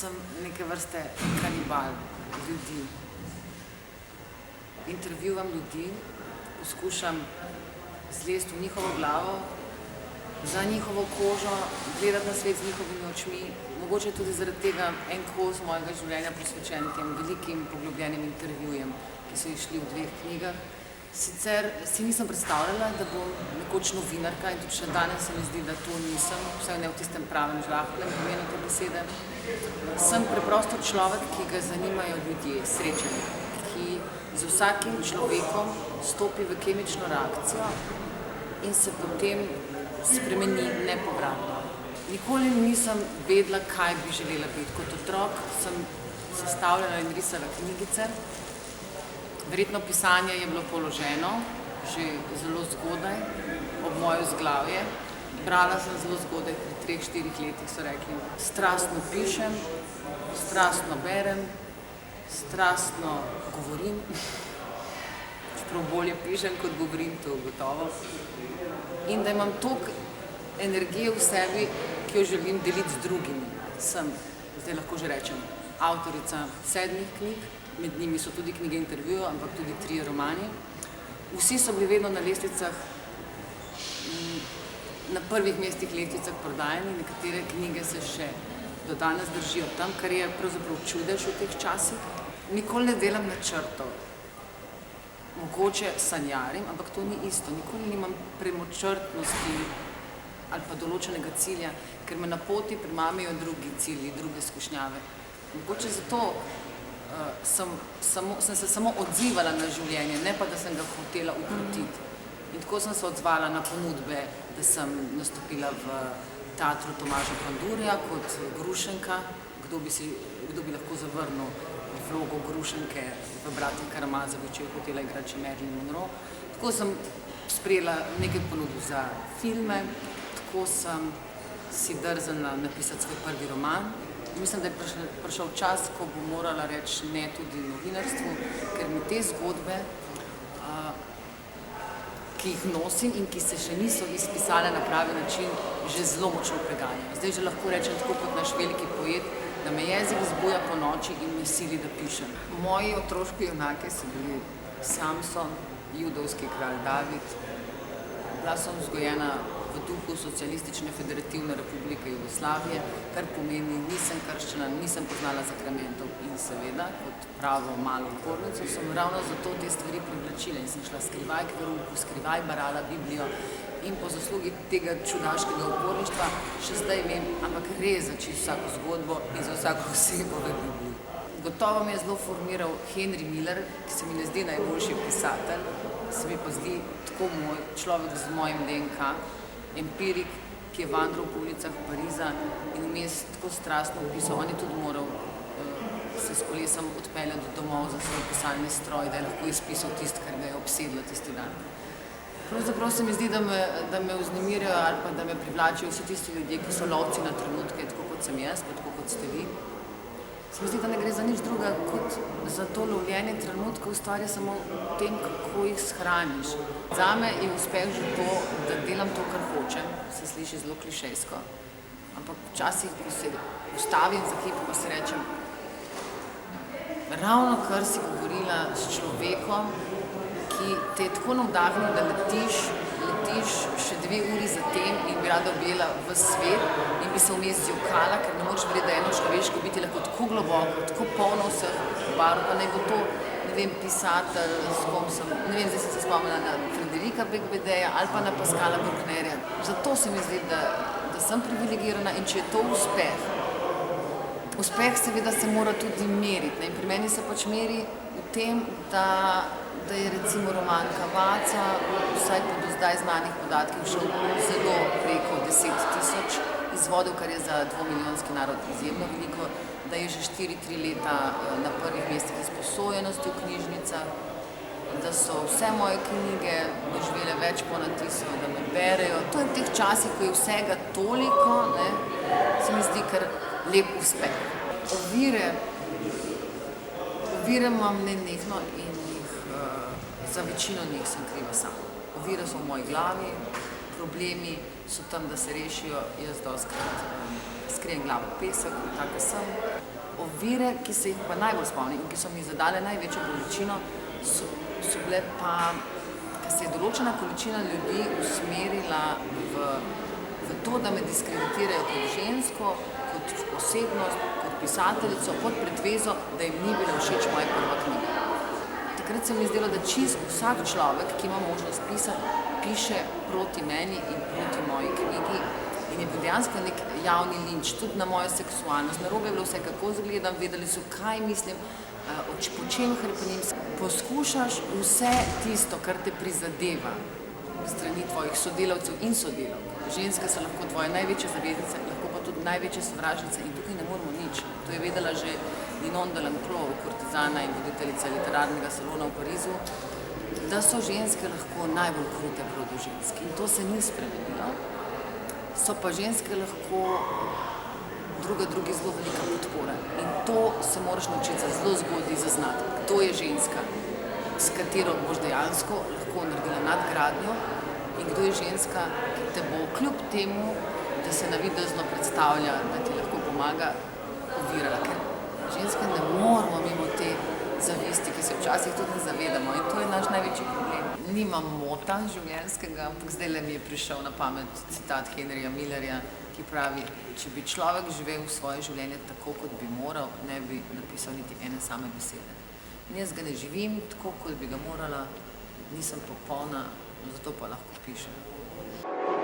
sem neke vrste kanibal ljudi. Intervjuvam ljudi, poskušam zlesti v njihovo glavo, za njihovo kožo, gledati na svet z njihovimi očmi. Mogoče tudi zaradi tega en kos mojega življenja posvečen tem velikim poglobljenim intervjujem, ki so išli v 2 knjigah. Sicer si nisem predstavljala, da bom nekoč novinarka in tudi še danes se mi zdi, da to nisem, vsaj ne v tistem pravem žlahtnem pomenu te besede. Sem preprosto človek, ki ga zanimajo ljudje, srečanje, ki z vsakim človekom stopi v kemično reakcijo in se potem spremeni nepovratno. Nikoli nisem vedela, kaj bi želela biti. Kot otrok sem sestavljala in risala knjigice. Verjetno pisanje je bilo položeno že zelo zgodaj, ob moje vzglavje. Brala sem zelo zgodaj, pri 3-4 letih so rekli. Strastno pišem, strastno berem, strastno govorim. Čeprav bolje pišem, kot govorim, to gotovo. In da imam toliko energije v sebi, ki jo želim deliti z drugimi. Sem, zdaj lahko že rečem, avtorica 7 knjig, med njimi so tudi knjige intervjujev, ampak tudi 3 romani. Vsi so bili vedno na lestvicah, na prvih mestih lestvicah prodajani, nekatere knjige se še do danes držijo tam, kar je pravzaprav čudež v teh časih. Nikoli ne delam načrtov. Mogoče sanjarim, ampak to ni isto. Nikoli nimam premočrtnosti ali pa določenega cilja, ker me na poti premamijo drugi cilji, druge skušnjave. Mogoče zato sem se samo odzivala na življenje, ne pa da sem ga hotela ukrotiti. In tako sem se odzvala na ponudbe, da sem nastopila v teatru Tomaža Pandurja kot Grušenka. Kdo bi lahko zavrnil vlogo Grušenke v Bratih Karamazovi, če je hotela igrati Marilyn Monroe. Tako sem sprejela nekaj ponudb za filme, tako sem si drznila napisati svoj prvi roman. Mislim, da je prišel čas, ko bom morala reči ne tudi novinarstvu, ker mi te zgodbe, ki jih nosim in ki se še niso izpisale na pravi način, že zelo močno preganjajo. Zdaj že lahko rečem tako kot naš veliki poet, da me jezik zbuja po noči in me sili, da pišem. Moji otroški junaki so bili Samson, judovski kralj David. Bila sem vzgojena v duhu Socialistične federativne republike Jugoslavije, kar pomeni, nisem krščena, nisem poznala zakramentov in seveda, kot pravo malo upornico, sem ravno zato te stvari privlačila in sem šla skrivaj k verouku, skrivaj barala Biblijo in po zaslugi tega čudaškega uporništva še zdaj vem, ampak res začist vsako zgodbo in za vsako osebo v Bibliji. Gotovo me je zelo formiral Henry Miller, ki se mi ne zdi najboljši pisatelj, se mi pa zdi tako moj človek z mojim DNK, empirik, ki je vandral po ulicah Pariza in vmes tako strastno opisal. On je tudi moral se s kolesom odpeljati domov za svoj pisalni stroj, da je lahko izpisal tisto, kar ga je obsedlo tisti dan. Pravzaprav se mi zdi, da me vznemirjajo ali pa da me privlačijo vsi tisti ljudje, ki so lovci na trenutke, tako kot sem jaz, pa tako kot ste vi. Se mi zdi, da ne gre za nič druga, kot za to lovljenje trenutkov ustvarja samo v tem, kako jih shraniš. Zame je uspeh že to, da delam to, kar hočem, se sliši zelo klišejsko, ampak včasih, ko se ustavim za hip, pa si rečem, ravno kar si govorila s človekom, ki te je tako navdahnil, da letiš še 2 uri za tem in bi rada objela v svet in bi se vmes zjokala, ker ne moč verjeti, da je eno človeško biti lahko tako globoko, tako polno vseh barv, pa naj bo to, ne vem, pisatelj, s kom sem, ne vem, zdaj sem se spomnila na Frederika Beigbederja ali pa na Pascala Brucknerja. Zato se mi zdi, da sem privilegirana in če je to uspeh, uspeh seveda se mora tudi meriti. In pri meni se pač meri v tem, da je recimo roman Cavazza, vsaj po do zdaj znanih podatkih, šel zelo preko 10.000 izvodov, kar je za 2-milijonski narod izjemno veliko, da je že 4-3 leta na prvih mestih izposojenosti v knjižnicah, da so vse moje knjige doživele več ponatisov, da me berejo. To je v teh časih, ko je vsega toliko, se mi zdi kar lep uspeh. Ovire imam nenehno in za večino njih sem kriva sama. Ovire so v moji glavi, problemi so tam, da se rešijo, jaz dostikrat skrijem glavo v pesek, taka sem. Ovire, ki se jih pa najbolj spomnim in ki so mi zadale največjo bolečino, so bile pa, ker se je določena količina ljudi usmerila v to, da me diskreditirajo kot žensko, kot osebnost, kot pisateljico, pod pretvezo, da jim ni bila všeč moja prva knjiga. Takrat se mi je zdelo, da čisto vsak človek, ki ima možnost pisati, piše proti meni in proti moji knjigi in je bil dejansko nek javni linč, tudi na mojo seksualnost. Narobe je bilo vse, kako izgledam, vedeli so, kaj mislim, po čem hrepenim. Poskušaš vse tisto, kar te prizadeva strani tvojih sodelavcev in sodelavk. Ženske so lahko tvoje največje zaveznice, lahko pa tudi največje sovražnice in tukaj ne moramo nič. To je vedela že Ninon de L'Enclos, kurtizana in voditeljica literarnega salona v Parizu, da so ženske lahko najbolj krute proti ženski. In to se ni spremenilo. So pa ženske lahko drugi zelo velika podpora. In to se moraš naučiti zelo zgodaj zaznati. Kdo je ženska, s katero boš dejansko lahko naredila nadgradnjo in kdo je ženska, ki te bo kljub temu, da se navidezno predstavlja, da ti lahko pomaga, ovirala. Ker ženske ne moramo mimo te zavisti, ki se včasih tudi ne zavedamo in to je naš največji problem. Nimam mota življenjskega, ampak zdajle mi je prišel na pamet citat Henryja Millerja, ki pravi, če bi človek živel svoje življenje tako, kot bi moral, ne bi napisal niti ene same besede. In jaz ga ne živim tako, kot bi ga morala, nisem popolna, zato pa lahko pišem.